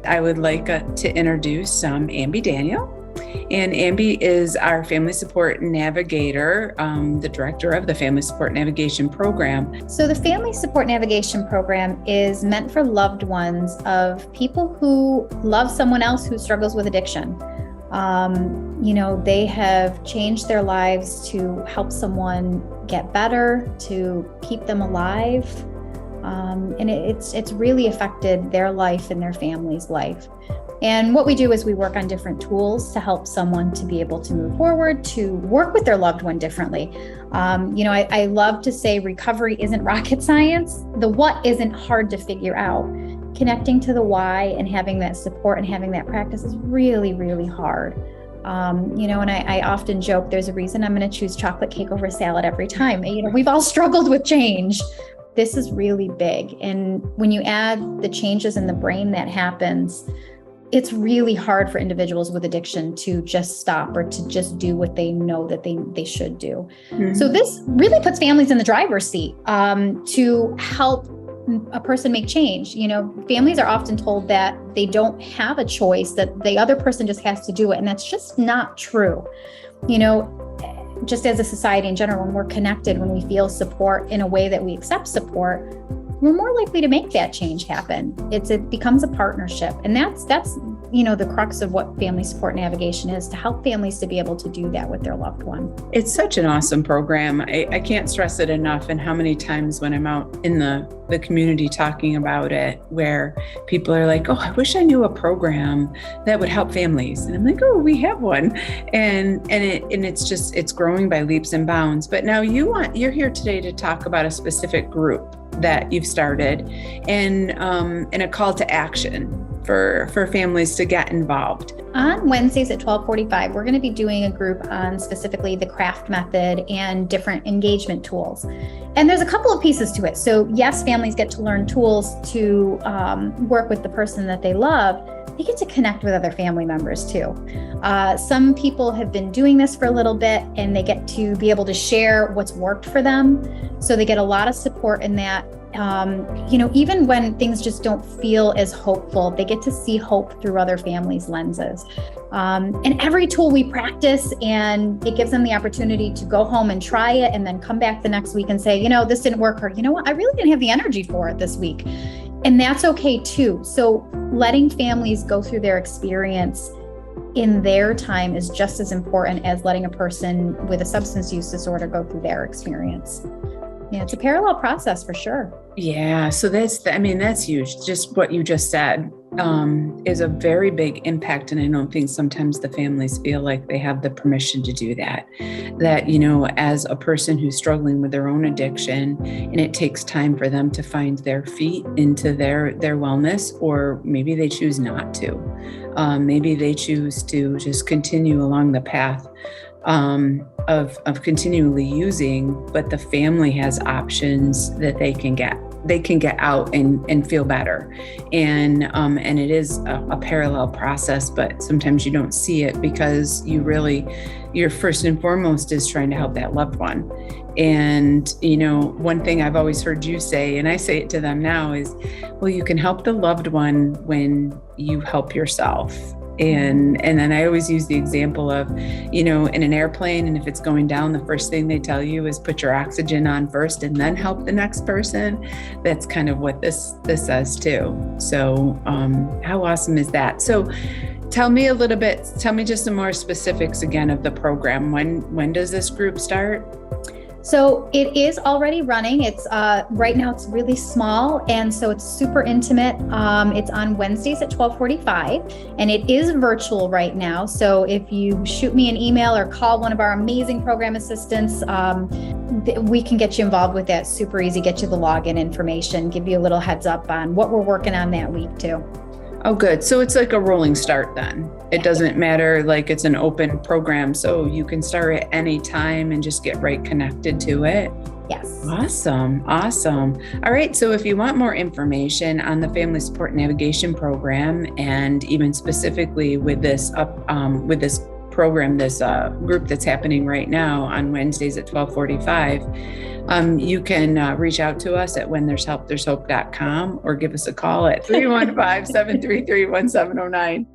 I would like to introduce Amby Daniel. And Amby is our Family Support Navigator, the director of the Family Support Navigation Program. So the Family Support Navigation Program is meant for loved ones of people who love someone else who struggles with addiction. They have changed their lives to help someone get better, to keep them alive. And it's really affected their life and their family's life. And what we do is we work on different tools to help someone to be able to move forward, to work with their loved one differently. I love to say recovery isn't rocket science. The what isn't hard to figure out. Connecting to the why and having that support and having that practice is really, really hard. And I often joke, there's a reason I'm going to choose chocolate cake over salad every time. We've all struggled with change. This is really big. And when you add the changes in the brain that happens, it's really hard for individuals with addiction to just stop or to just do what they know that they should do. Mm-hmm. So this really puts families in the driver's seat to help a person make change. Families are often told that they don't have a choice, that the other person just has to do it. And that's just not true. Just as a society in general, when we're connected, when we feel support in a way that we accept support, we're more likely to make that change happen. It becomes a partnership. And that's the crux of what Family Support Navigation is, to help families to be able to do that with their loved one. It's such an awesome program. I can't stress it enough. And how many times when I'm out in the community talking about it, where people are like, oh, I wish I knew a program that would help families. And I'm like, oh, we have one. And it's growing by leaps and bounds. But now you're here today to talk about a specific group that you've started and a call to action for families to get involved. On Wednesdays at 12:45, we're going to be doing a group on specifically the CRAFT method and different engagement tools. And there's a couple of pieces to it. So yes, families get to learn tools to work with the person that they love. They get to connect with other family members too. Some people have been doing this for a little bit and they get to be able to share what's worked for them. So they get a lot of support in that. Even when things just don't feel as hopeful, they get to see hope through other families' lenses. And every tool we practice, and it gives them the opportunity to go home and try it and then come back the next week and say, this didn't work, or I really didn't have the energy for it this week. And that's okay too. So letting families go through their experience in their time is just as important as letting a person with a substance use disorder go through their experience. Yeah, it's a parallel process for sure. Yeah, so that's huge. Just what you just said is a very big impact. And I don't think sometimes the families feel like they have the permission to do that. That, as a person who's struggling with their own addiction, and it takes time for them to find their feet into their wellness, or maybe they choose not to. Maybe they choose to just continue along the path of continually using, but the family has options that they can get out and feel better. And it is a parallel process, but sometimes you don't see it because your first and foremost is trying to help that loved one. And, one thing I've always heard you say, and I say it to them now, is, well, you can help the loved one when you help yourself. And then I always use the example of, in an airplane, and if it's going down, the first thing they tell you is put your oxygen on first and then help the next person. That's kind of what this says too. So how awesome is that? So tell me just some more specifics again of the program. When does this group start? So it is already running. It's right now it's really small, and so it's super intimate. It's on Wednesdays at 12:45, and it is virtual right now. So if you shoot me an email or call one of our amazing program assistants, we can get you involved with that. Super easy, get you the login information, give you a little heads up on what we're working on that week too. Oh, good. So it's like a rolling start then. It doesn't matter, like it's an open program, so you can start at any time and just get right connected to it. Yes. Awesome. All right. So if you want more information on the Family Support Navigation Program, and even specifically with this program, this group that's happening right now on Wednesdays at 12:45, you can reach out to us at whenthere'shelpthere'shope.com or give us a call at 315-733-1709.